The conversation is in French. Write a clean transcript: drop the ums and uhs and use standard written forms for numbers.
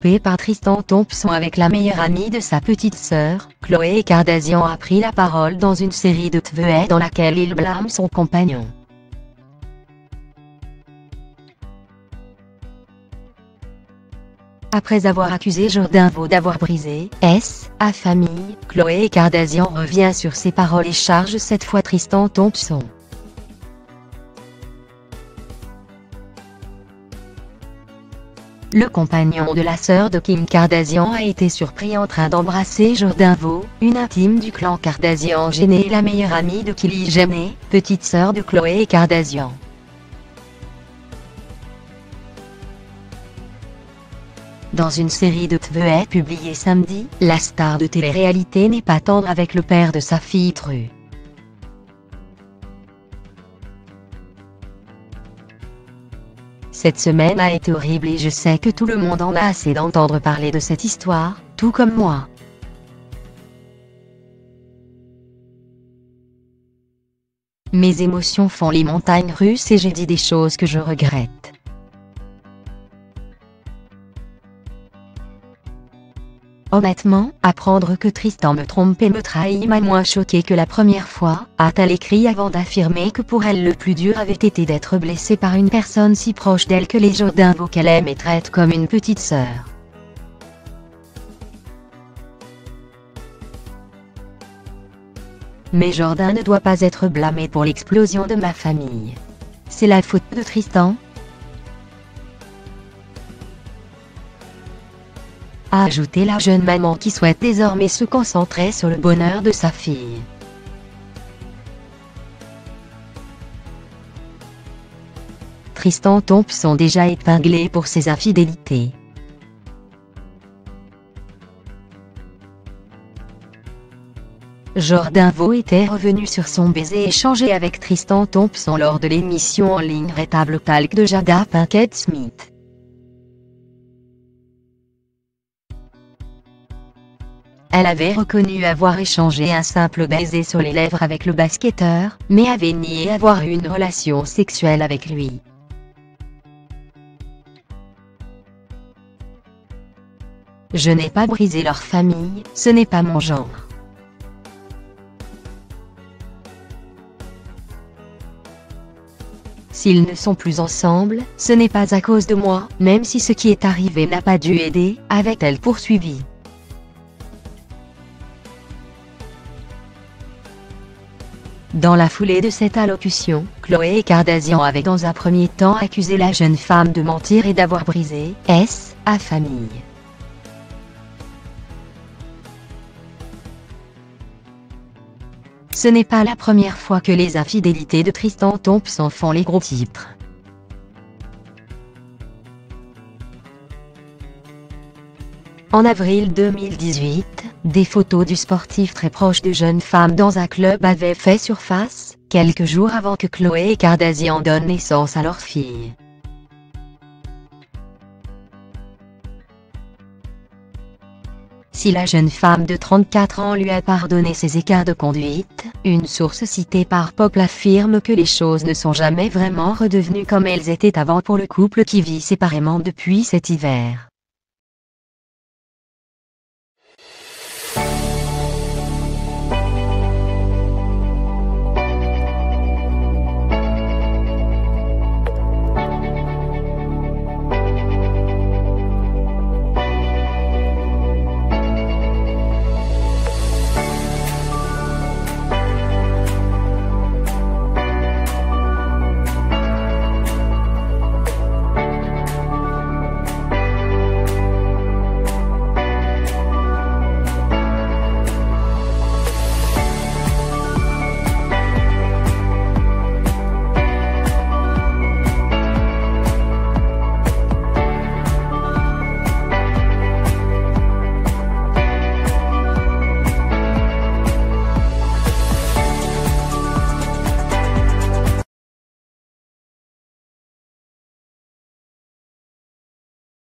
trompé par Tristan Thompson avec la meilleure amie de sa petite sœur, Khloé Kardashian a pris la parole dans une série de tweets dans laquelle il blâme son compagnon. Après avoir accusé Jourdain Vaud d'avoir brisé sa famille, Khloé Kardashian revient sur ses paroles et charge cette fois Tristan Thompson. Le compagnon de la sœur de Kim Kardashian a été surpris en train d'embrasser Jourdain Vaud, une intime du clan Kardashian gênée et la meilleure amie de Kylie Jenner, petite sœur de Khloé Kardashian. Dans une série de tweets publiés samedi, la star de télé-réalité n'est pas tendre avec le père de sa fille True. Cette semaine a été horrible et je sais que tout le monde en a assez d'entendre parler de cette histoire, tout comme moi. Mes émotions font les montagnes russes et j'ai dit des choses que je regrette. Honnêtement, apprendre que Tristan me trompe et me trahit m'a moins choqué que la première fois, a-t-elle écrit avant d'affirmer que pour elle le plus dur avait été d'être blessée par une personne si proche d'elle que les Jourdain Vaud qu'elle aime et traite comme une petite sœur. Mais Jourdain ne doit pas être blâmé pour l'explosion de ma famille. C'est la faute de Tristan, a ajouté la jeune maman qui souhaite désormais se concentrer sur le bonheur de sa fille. Tristan Thompson déjà épinglé pour ses infidélités. Jourdain Vaud était revenu sur son baiser échangé avec Tristan Thompson lors de l'émission en ligne Table Talk de Jada Pinkett Smith. Elle avait reconnu avoir échangé un simple baiser sur les lèvres avec le basketteur, mais avait nié avoir eu une relation sexuelle avec lui. Je n'ai pas brisé leur famille, ce n'est pas mon genre. S'ils ne sont plus ensemble, ce n'est pas à cause de moi, même si ce qui est arrivé n'a pas dû aider, avait-elle poursuivi. Dans la foulée de cette allocution, Khloé Kardashian avait dans un premier temps accusé la jeune femme de mentir et d'avoir brisé sa famille. Ce n'est pas la première fois que les infidélités de Tristan Thompson font les gros titres. En avril 2018, des photos du sportif très proche de jeunes femmes dans un club avaient fait surface, quelques jours avant que Khloé Kardashian donne naissance à leur fille. Si la jeune femme de 34 ans lui a pardonné ses écarts de conduite, une source citée par Pop affirme que les choses ne sont jamais vraiment redevenues comme elles étaient avant pour le couple qui vit séparément depuis cet hiver.